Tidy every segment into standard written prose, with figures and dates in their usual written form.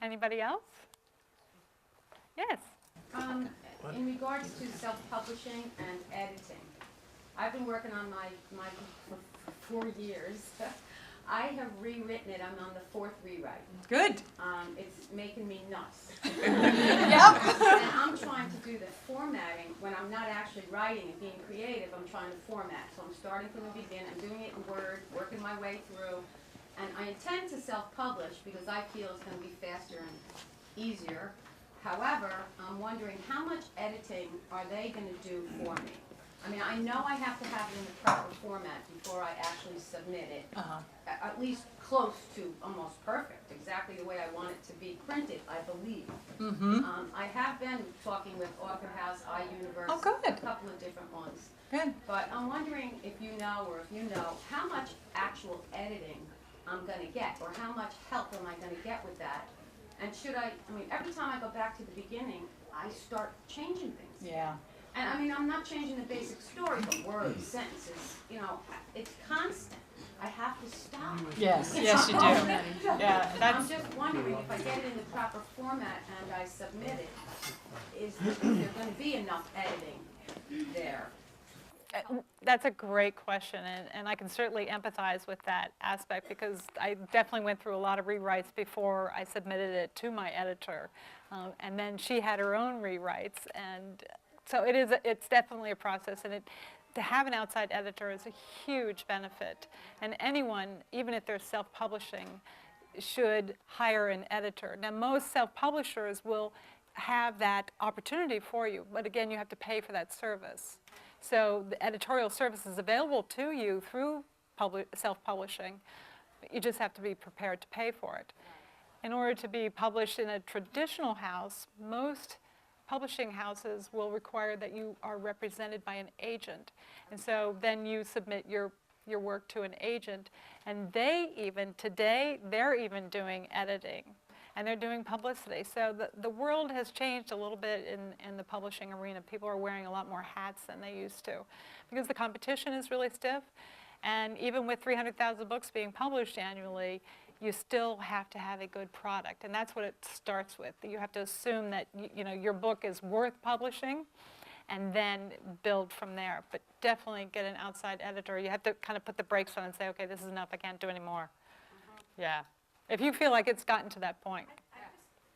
Anybody else? Yes. In regards to self-publishing and editing, I've been working on my book for 4 years. I have rewritten it. I'm on the 4th rewrite. Good. It's making me nuts. Yep. And I'm trying to do the formatting when I'm not actually writing and being creative. I'm trying to format. So I'm starting from the beginning. I'm doing it in Word, working my way through. And I intend to self-publish because I feel it's going to be faster and easier. However, I'm wondering how much editing are they going to do for me? I mean, I know I have to have it in the proper format before I actually submit it. At least close to almost perfect, exactly the way I want it to be printed, I believe. I have been talking with Author House, iUniverse, Oh, good. a couple of different ones. Good. But I'm wondering if you know, or if you know, how much actual editing I'm going to get, or how much help am I going to get with that? And should I mean, every time I go back to the beginning, I start changing things. Yeah. And I mean, I'm not changing the basic story, but words, sentences, you know, it's constant. I have to stop. Yes, yes you do. Yeah, I'm just wondering if I get it in the proper format and I submit it, is there going to be enough editing there? That's a great question, and I can certainly empathize with that aspect because I definitely went through a lot of rewrites before I submitted it to my editor, and then she had her own rewrites, and so it's definitely a process, and to have an outside editor is a huge benefit, and anyone, even if they're self-publishing, should hire an editor. Now, most self-publishers will have that opportunity for you, but again, you have to pay for that service. So the editorial service is available to you through self-publishing. You just have to be prepared to pay for it. In order to be published in a traditional house, most publishing houses will require that you are represented by an agent. And so then you submit your work to an agent, and today, they're even doing editing. And they're doing publicity. So the world has changed a little bit in the publishing arena. People are wearing a lot more hats than they used to because the competition is really stiff. And even with 300,000 books being published annually, you still have to have a good product. And that's what it starts with. You have to assume that your book is worth publishing and then build from there. But definitely get an outside editor. You have to kind of put the brakes on and say, okay, this is enough. I can't do any more. Yeah. If you feel like it's gotten to that point.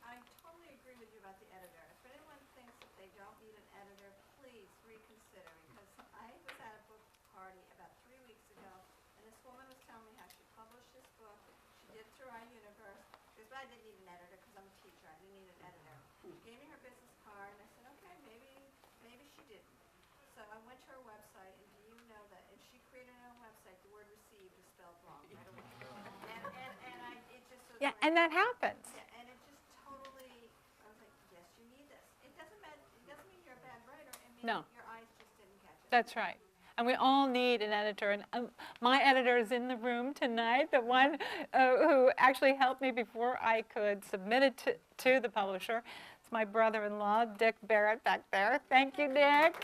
I totally agree with you about the editor. If anyone thinks that they don't need an editor, please reconsider. Because I was at a book party about 3 weeks ago, and this woman was telling me how she published this book. She did it through iUniverse. She goes, but I didn't need an editor because I'm a teacher. I didn't need an editor. She gave me her business card, and I said, okay, maybe she didn't. So I went to her website, and do you know that if she created her own website, the word received is spelled wrong right away. Yeah, and that happens. Yeah, and it just totally, I was like, yes, you need this. It doesn't mean you're a bad writer. It means No. your eyes just didn't catch it. That's right. And we all need an editor. And my editor is in the room tonight, the one who actually helped me before I could submit it to the publisher. It's my brother-in-law, Dick Barrett, back there. Thank you, Dick.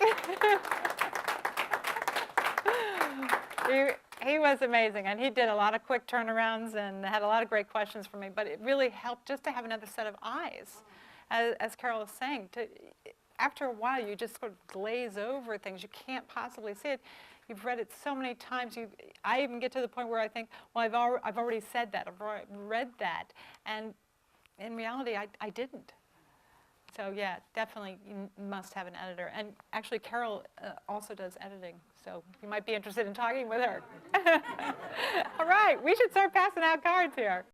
He was amazing, and he did a lot of quick turnarounds and had a lot of great questions for me, but it really helped just to have another set of eyes. As Carol was saying, after a while, you just sort of glaze over things. You can't possibly see it. You've read it so many times. I even get to the point where I think, well, I've already said that, I've already read that, and in reality, I didn't. So yeah, definitely you must have an editor. And actually, Carol also does editing, so you might be interested in talking with her. All right, we should start passing out cards here.